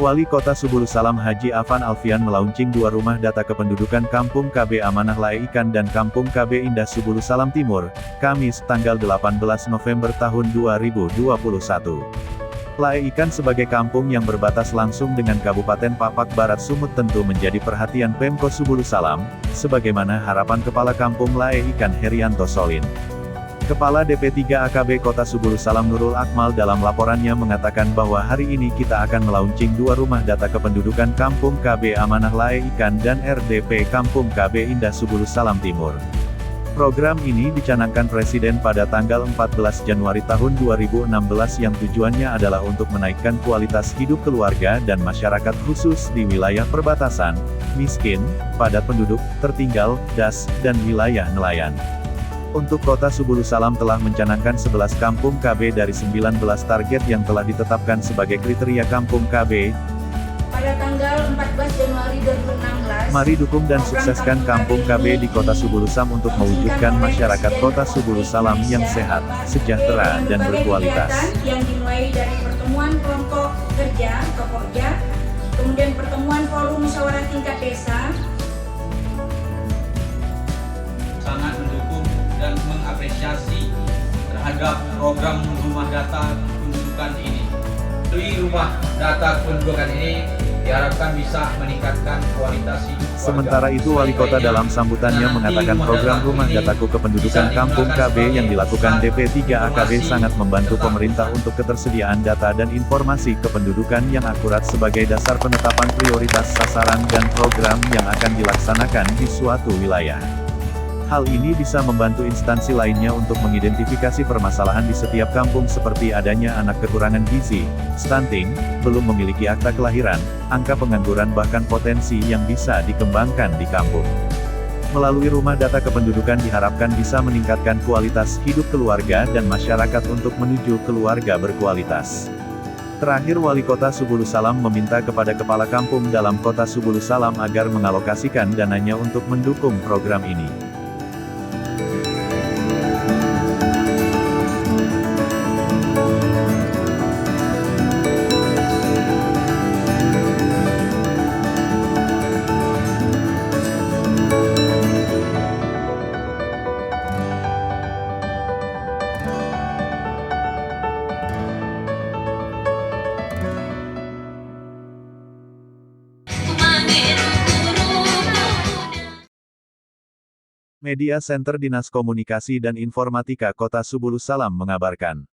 Wali Kota Subulu Salam Haji Afan Alfian melaunching 2 rumah data kependudukan Kampung KB Amanah Lae Ikan dan Kampung KB Indah Subulu Salam Timur, Kamis, tanggal 18 November tahun 2021. Lae Ikan sebagai kampung yang berbatas langsung dengan Kabupaten Papak Barat Sumut tentu menjadi perhatian Pemko Subulu Salam, sebagaimana harapan Kepala Kampung Lae Ikan Herianto Solin. Kepala DP3 AKB Kota Subulu Salam Nurul Akmal dalam laporannya mengatakan bahwa hari ini kita akan melaunching 2 rumah data kependudukan Kampung KB Amanah Lae Ikan dan RDP Kampung KB Indah Subulu Salam Timur. Program ini dicanangkan Presiden pada tanggal 14 Januari tahun 2016 yang tujuannya adalah untuk menaikkan kualitas hidup keluarga dan masyarakat khusus di wilayah perbatasan, miskin, padat penduduk, tertinggal, das, dan wilayah nelayan. Untuk Kota Subulu Salam telah mencanangkan 11 Kampung KB dari 19 target yang telah ditetapkan sebagai kriteria Kampung KB. Pada tanggal 14 Januari 2016, mari dukung dan sukseskan Kampung KB di Kota Subulu Salam untuk mewujudkan masyarakat Kota Subulu Salam yang sehat, sejahtera, dan berkualitas. Yang dimulai dari pertemuan kelompok kerja, Kopokja, kemudian pertemuan forum musyawarah tingkat desa, sangat mendukung dan mengapresiasi terhadap program rumah data kependudukan ini. Melalui rumah data kependudukan ini diharapkan bisa meningkatkan kualitas hidup warga. Sementara itu Wali Kota dalam sambutannya mengatakan program rumah dataku kependudukan Kampung KB yang dilakukan DP3 AKB sangat membantu pemerintah untuk ketersediaan data dan informasi kependudukan yang akurat sebagai dasar penetapan prioritas sasaran dan program yang akan dilaksanakan di suatu wilayah. Hal ini bisa membantu instansi lainnya untuk mengidentifikasi permasalahan di setiap kampung seperti adanya anak kekurangan gizi, stunting, belum memiliki akta kelahiran, angka pengangguran bahkan potensi yang bisa dikembangkan di kampung. Melalui rumah data kependudukan diharapkan bisa meningkatkan kualitas hidup keluarga dan masyarakat untuk menuju keluarga berkualitas. Terakhir Wali Kota Subulu Salam meminta kepada Kepala Kampung dalam Kota Subulu Salam agar mengalokasikan dananya untuk mendukung program ini. Media Center Dinas Komunikasi dan Informatika Kota Subulu Salam mengabarkan.